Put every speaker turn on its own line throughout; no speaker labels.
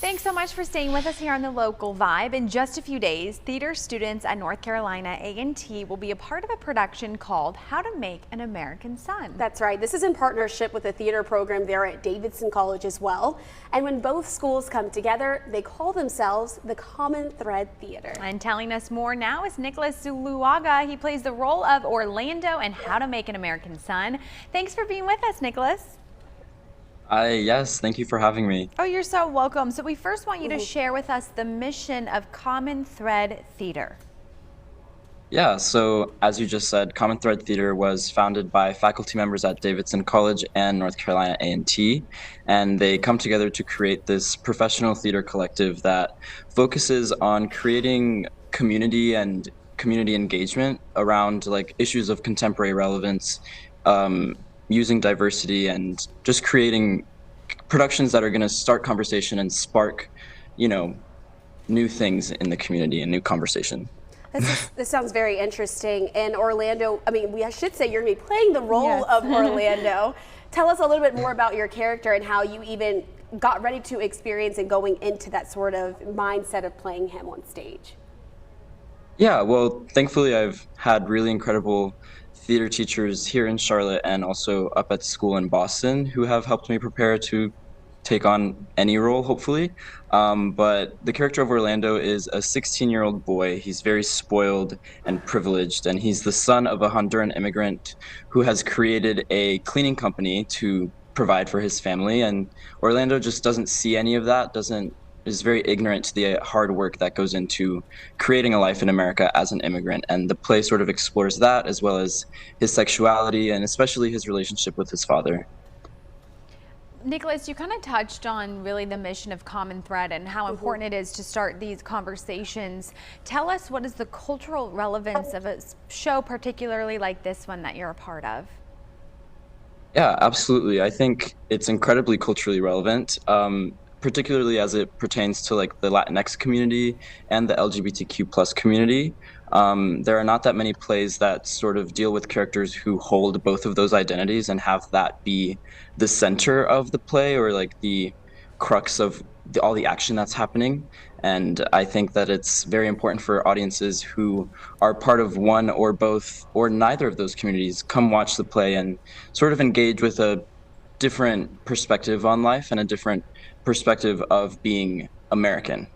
Thanks so much for staying with us here on the Local Vibe. In just a few days, theater students at North Carolina A&T will be a part of a production called How to Make an American Son.
That's right. This is in partnership with the theater program there at Davidson College as well. And when both schools come together, they call themselves the Common Thread Theater.
And telling us more now is Nicholas Zuluaga. He plays the role of Orlando in How to Make an American Son. Thanks for being with us, Nicholas.
Yes, thank you for having me.
Oh, you're so welcome. So we first want you to share with us the mission of Common Thread Theater.
Yeah, so as you just said, Common Thread Theater was founded by faculty members at Davidson College and North Carolina A&T, and they come together to create this professional theater collective that focuses on creating community and community engagement around like issues of contemporary relevance, using diversity and just creating productions that are going to start conversation and spark, new things in the community and new conversation.
This sounds very interesting. And Orlando, I should say you're going to be playing the role of Orlando. Tell us a little bit more about your character and how you even got ready to experience and going into that sort of mindset of playing him on stage.
Yeah, well, thankfully I've had really incredible theater teachers here in Charlotte and also up at school in Boston who have helped me prepare to take on any role, hopefully. But the character of Orlando is a 16-year-old boy. He's very spoiled and privileged, and he's the son of a Honduran immigrant who has created a cleaning company to provide for his family. And Orlando just doesn't see any of that, is very ignorant to the hard work that goes into creating a life in America as an immigrant. And the play sort of explores that, as well as his sexuality and especially his relationship with his father.
Nicholas, you kind of touched on really the mission of Common Thread and how important it is to start these conversations. Tell us, what is the cultural relevance of a show, particularly like this one that you're a part of?
Yeah, absolutely. I think it's incredibly culturally relevant. Particularly as it pertains to like the Latinx community and the LGBTQ plus community. There are not that many plays that sort of deal with characters who hold both of those identities and have that be the center of the play or like the crux of all the action that's happening. And I think that it's very important for audiences who are part of one or both or neither of those communities come watch the play and sort of engage with a different perspective on life and a different perspective of being American.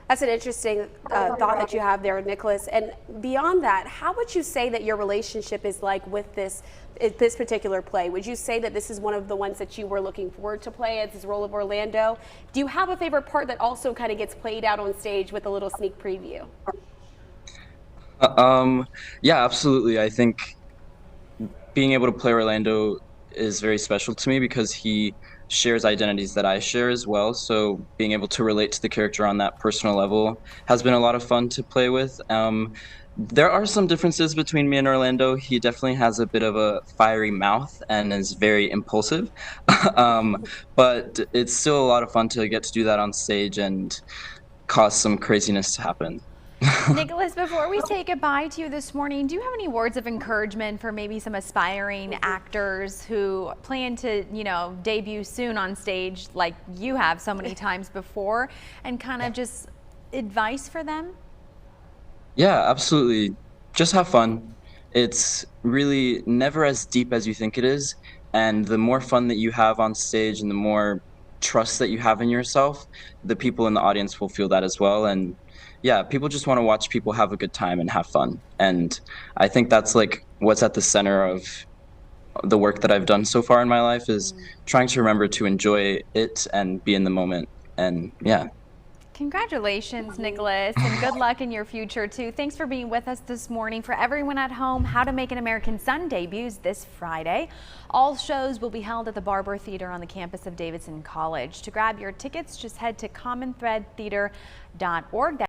That's an interesting thought that you have there, Nicholas. And beyond that, how would you say that your relationship is like with this particular play? Would you say that this is one of the ones that you were looking forward to play as this role of Orlando? Do you have a favorite part that also kind of gets played out on stage with a little sneak preview?
Yeah, absolutely. I think being able to play Orlando is very special to me because he shares identities that I share as well. So being able to relate to the character on that personal level has been a lot of fun to play with. There are some differences between me and Orlando. He definitely has a bit of a fiery mouth and is very impulsive. But it's still a lot of fun to get to do that on stage and cause some craziness to happen.
Nicholas, before we say goodbye to you this morning, do you have any words of encouragement for maybe some aspiring actors who plan to, debut soon on stage like you have so many times before, and kind of just advice for them?
Yeah, absolutely. Just have fun. It's really never as deep as you think it is, and the more fun that you have on stage and the more trust that you have in yourself, the people in the audience will feel that as well. And yeah, people just want to watch people have a good time and have fun. And I think that's like what's at the center of the work that I've done so far in my life is trying to remember to enjoy it and be in the moment. And yeah.
Congratulations, Nicholas, and good luck in your future too. Thanks for being with us this morning. For everyone at home, How to Make an American Son debuts this Friday. All shows will be held at the Barber Theater on the campus of Davidson College. To grab your tickets, just head to commonthreadtheater.org.